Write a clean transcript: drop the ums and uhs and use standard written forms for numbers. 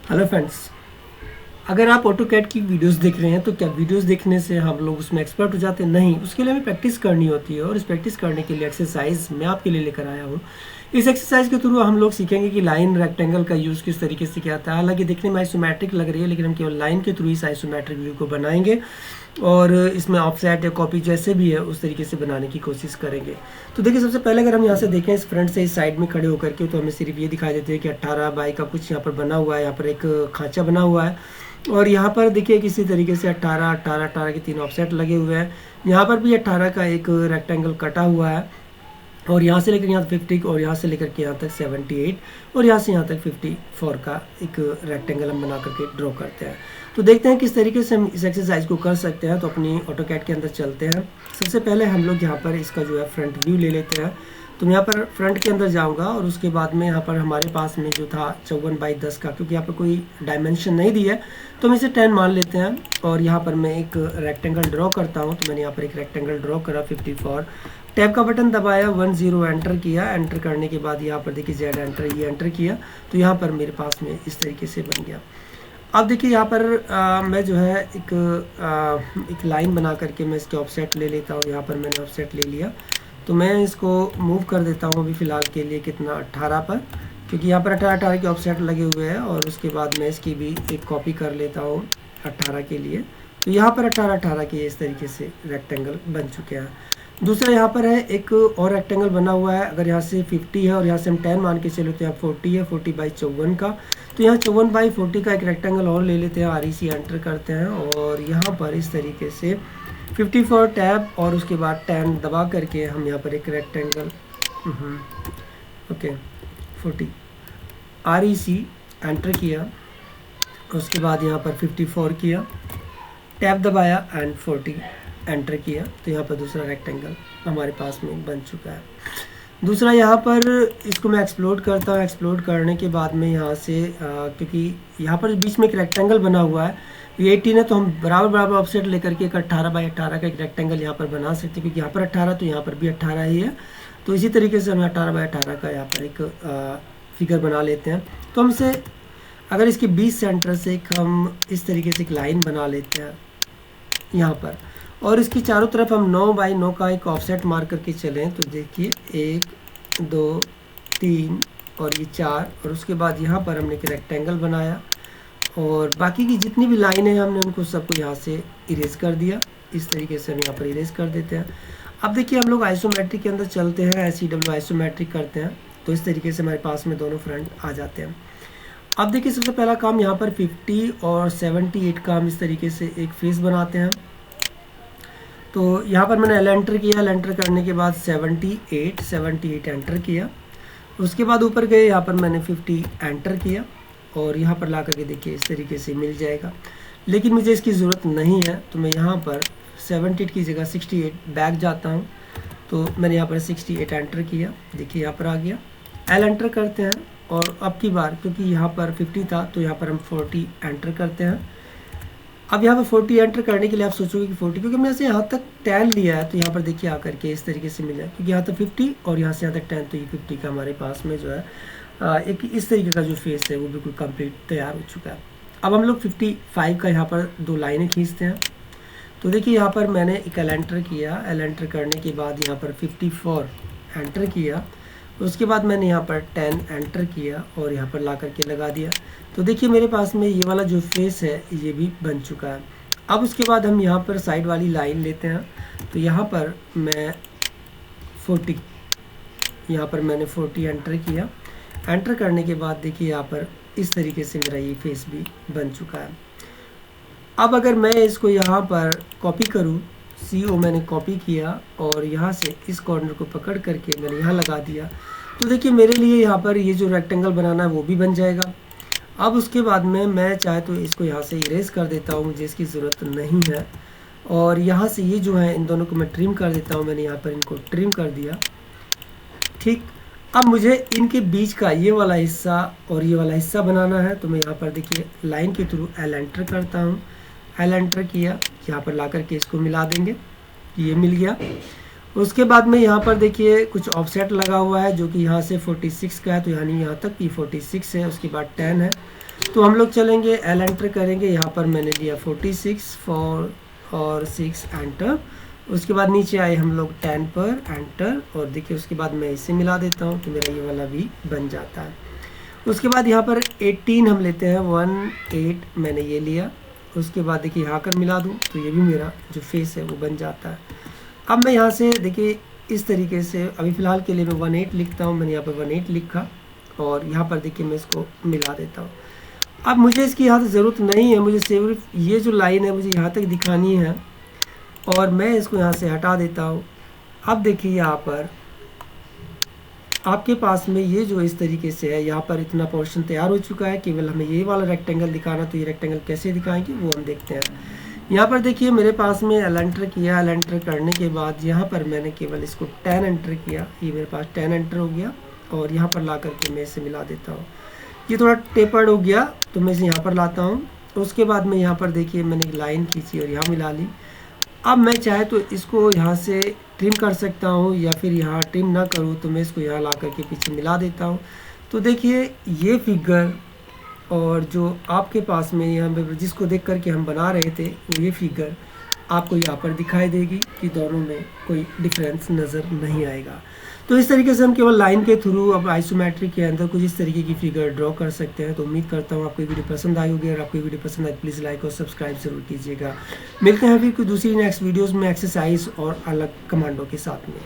Hello friends. अगर आप AutoCAD की वीडियोस देख रहे हैं तो क्या वीडियोस देखने से हम लोग उसमें एक्सपर्ट हो जाते हैं? नहीं, उसके लिए हमें प्रैक्टिस करनी होती है और इस प्रैक्टिस करने के लिए एक्सरसाइज मैं आपके लिए लेकर आया हूँ। इस एक्सरसाइज के थ्रू हम लोग सीखेंगे कि लाइन रेक्टेंगल का यूज़ किस तरीके से किया जाता है। हालांकि देखने में आइसोमेट्रिक लग रही है, लेकिन हम केवल लाइन के थ्रू इस आइसोमेट्रिक व्यू को बनाएंगे और इसमें ऑफसेट या कॉपी जैसे भी है उस तरीके से बनाने की कोशिश करेंगे। तो देखिए, सबसे पहले अगर हम यहाँ से देखें इस फ्रंट से इस साइड में खड़े होकर के, तो हमें सिर्फ ये दिखाई देते हैं कि 18 बाई का कुछ यहाँ पर बना हुआ है। यहाँ पर एक खांचा बना हुआ है और यहाँ पर देखिए किसी तरीके से 18 18 18 के 3 ऑफसेट लगे हुए हैं। यहाँ पर भी 18 का एक रेक्टेंगल कटा हुआ है और यहाँ से लेकर यहाँ 50 और यहाँ से लेकर के यहाँ तक 78 और यहाँ से यहाँ तक 54 का एक रेक्टेंगल हम बना करके ड्रॉ करते हैं। तो देखते हैं किस तरीके से हम इस एक्सरसाइज को कर सकते हैं। तो अपनी ऑटोकैड के अंदर चलते हैं। सबसे पहले हम लोग यहाँ पर इसका जो है फ्रंट व्यू ले लेते हैं। तो मैं यहाँ पर फ्रंट के अंदर जाऊँगा और उसके बाद में यहाँ पर हमारे पास में जो था 54 बाई 10 का, क्योंकि यहाँ पर कोई डायमेंशन नहीं दी है तो हम इसे 10 मान लेते हैं। और यहाँ पर मैं एक रेक्टेंगल ड्रॉ करता हूँ। तो मैंने यहाँ पर एक रेक्टेंगल ड्रॉ करा 54, टैब का बटन दबाया, 10 एंटर किया। एंटर करने के बाद यहाँ पर देखिए जेड एंटर, ये एंटर किया तो यहाँ पर मेरे पास में इस तरीके से बन गया। अब देखिए यहाँ पर मैं जो है एक लाइन बना करके मैं इसके ऑफसेट ले लेता हूँ। यहाँ पर मैंने ऑफसेट ले लिया तो मैं इसको मूव कर देता हूँ अभी फ़िलहाल के लिए कितना 18 पर, क्योंकि यहाँ पर 18 के ऑफसेट लगे हुए हैं। और उसके बाद मैं इसकी भी एक कॉपी कर लेता हूँ 18 के लिए। तो यहाँ पर 18 के इस तरीके से रेक्टेंगल बन चुके हैं। दूसरा यहाँ पर है एक और रेक्टेंगल बना हुआ है। अगर यहाँ से 50 है और यहाँ से हम 10 मान के चलो तो यहाँ 40 है, 40 बाई 54 का। तो यहाँ 54 बाई 40 का एक रेक्टेंगल और ले लेते हैं, REC एंटर करते हैं और यहाँ पर इस तरीके से 54 टैब और उसके बाद 10 दबा करके हम यहाँ पर एक रेक्टेंगल ओके 40 REC एंटर किया। उसके बाद यहाँ पर 54 किया, टैब दबाया एंड 40 एंटर किया। तो यहाँ पर दूसरा रेक्टेंगल हमारे पास में बन चुका है। दूसरा यहाँ पर इसको मैं एक्सप्लोड करता हूँ। एक्सप्लोड करने के बाद में यहाँ से क्योंकि यहाँ पर बीच में एक रेक्टेंगल बना हुआ है, ये 18 है, तो हम बराबर बराबर ऑफसेट लेकर के एक 18 बाई 18 का एक रेक्टेंगल यहाँ पर बना सकते हैं, क्योंकि यहाँ पर 18 तो यहाँ पर भी 18 ही है। तो इसी तरीके से हम 18 बाई 18 का यहाँ पर एक फिगर बना लेते हैं। तो हमसे अगर इसके 20 सेंटर से हम इस तरीके से एक लाइन बना लेते हैं यहाँ पर, और इसकी चारों तरफ हम 9 बाई 9 का एक ऑफसेट मार करके चलें तो देखिए 1 2 3 और ये 4, और उसके बाद यहाँ पर हमने एक रेक्टेंगल बनाया और बाकी की जितनी भी लाइनें हैं हमने उनको सबको यहाँ से इरेज कर दिया। इस तरीके से हम यहाँ पर इरेज कर देते हैं। अब देखिए हम लोग आइसोमेट्रिक के अंदर चलते हैं, SEW आइसोमेट्रिक करते हैं तो इस तरीके से हमारे पास में दोनों फ्रंट आ जाते हैं। अब देखिए सबसे पहला काम यहाँ पर 50 और 78 का हम इस तरीके से एक फेस बनाते हैं। तो यहाँ पर मैंने L एंटर किया, L एंटर करने के बाद 78 एंटर किया। उसके बाद ऊपर गए, यहाँ पर मैंने 50 एंटर किया और यहाँ पर ला करके देखिए इस तरीके से मिल जाएगा, लेकिन मुझे इसकी ज़रूरत नहीं है। तो मैं यहाँ पर 78 की जगह 68 बैक जाता हूँ। तो मैंने यहाँ पर 68 एंटर किया, देखिए यहाँ पर आ गया। L एंटर करते हैं और अब की बार क्योंकि यहाँ पर 50 था तो यहाँ पर हम 40 एंटर करते हैं। अब यहाँ पर 40 एंटर करने के लिए आप सोचोगे कि 40, क्योंकि हमने से यहाँ तक 10 लिया है तो यहाँ पर देखिए आकर के इस तरीके से मिला, क्योंकि यहाँ तक 50 और यहाँ से यहाँ तक 10, तो ये 50 का हमारे पास में जो है एक इस तरीके का जो फेस है वो बिल्कुल कंप्लीट तैयार हो चुका है। अब हम लोग 55 का यहाँ पर 2 लाइनें खींचते हैं। तो देखिए यहाँ पर मैंने एक L एंटर किया, L एंटर करने के बाद यहाँ पर 54 एंटर किया। उसके बाद मैंने यहाँ पर 10 एंटर किया और यहाँ पर ला करके लगा दिया। तो देखिए मेरे पास में ये वाला जो फेस है ये भी बन चुका है। अब उसके बाद हम यहाँ पर साइड वाली लाइन लेते हैं। तो यहाँ पर मैं 40, यहाँ पर मैंने 40 एंटर किया। एंटर करने के बाद देखिए यहाँ पर इस तरीके से मेरा ये फेस भी बन चुका है। अब अगर मैं इसको यहाँ पर कॉपी करूँ, CO मैंने कॉपी किया और यहाँ से इस कॉर्नर को पकड़ करके मैंने यहाँ लगा दिया, तो देखिए मेरे लिए यहाँ पर ये जो रेक्टेंगल बनाना है वो भी बन जाएगा। अब उसके बाद में मैं चाहे तो इसको यहाँ से इरेज कर देता हूँ, मुझे इसकी ज़रूरत नहीं है। और यहाँ से ये जो है इन दोनों को मैं ट्रिम कर देता हूँ। मैंने यहाँ पर इनको ट्रिम कर दिया, ठीक। अब मुझे इनके बीच का ये वाला हिस्सा और ये वाला हिस्सा बनाना है। तो मैं यहाँ पर देखिए लाइन के थ्रू L एंटर करता हूँ। L एंटर किया, यहाँ पर ला करके इसको मिला देंगे, ये मिल गया। उसके बाद में यहाँ पर देखिए कुछ ऑफसेट लगा हुआ है जो कि यहाँ से 46 का है, तो यानी यहाँ तक ये 46 है, उसके बाद 10 है। तो हम लोग चलेंगे एल एंटर करेंगे, यहाँ पर मैंने लिया 46 4 और 6 एंटर। उसके बाद नीचे आए हम लोग 10 पर एंटर, और देखिए उसके बाद मैं इसे मिला देता हूँ तो मेरा ये वाला भी बन जाता है। उसके बाद यहाँ पर 18 हम लेते हैं, 18 मैंने ये लिया। उसके बाद देखिए यहाँ कर मिला दूँ तो ये भी मेरा जो फेस है वो बन जाता है। अब मैं यहाँ से देखिए इस तरीके से अभी फ़िलहाल के लिए मैं 18 लिखता हूँ, मैंने यहाँ पर 18 लिखा और यहाँ पर देखिए मैं इसको मिला देता हूँ। अब मुझे इसकी यहाँ से ज़रूरत नहीं है, मुझे सिर्फ ये जो लाइन है मुझे यहाँ तक दिखानी है और मैं इसको यहाँ से हटा देता हूँ। अब देखिए यहाँ पर आपके पास में ये जो इस तरीके से है, यहाँ पर इतना पोर्शन तैयार हो चुका है, केवल हमें ये वाला रेक्टेंगल दिखाना। तो ये रेक्टेंगल कैसे दिखाएंगे वो हम देखते हैं। यहाँ पर देखिए मेरे पास में एल एंटर किया, एल एंटर करने के बाद यहाँ पर मैंने केवल इसको 10 एंटर किया, ये मेरे पास 10 एंटर हो गया और यहाँ पर ला करके मैं इसे मिला देता हूँ। ये थोड़ा टेपर्ड हो गया तो मैं इसे यहाँ पर लाता हूँ। उसके बाद में यहाँ पर देखिए मैंने एक लाइन खींची और यहाँ मिला ली। अब मैं चाहे तो इसको यहाँ से ट्रिम कर सकता हूँ या फिर यहाँ ट्रिम ना करूँ तो मैं इसको यहाँ ला करके पीछे मिला देता हूँ। तो देखिए ये फिगर और जो आपके पास में यहाँ जिसको देख करके हम बना रहे थे ये फिगर आपको यहाँ पर दिखाई देगी कि दोनों में कोई डिफरेंस नज़र नहीं आएगा। तो इस तरीके से हम केवल लाइन के थ्रू अब आइसोमेट्रिक के अंदर कुछ इस तरीके की फिगर ड्रॉ कर सकते हैं। तो उम्मीद करता हूँ आपको ये वीडियो पसंद आई होगी। अगर आपको ये वीडियो पसंद आए प्लीज़ लाइक और सब्सक्राइब जरूर कीजिएगा। मिलते हैं फिर कोई दूसरी नेक्स्ट वीडियोज़ में एक्सरसाइज और अलग कमांडों के साथ में।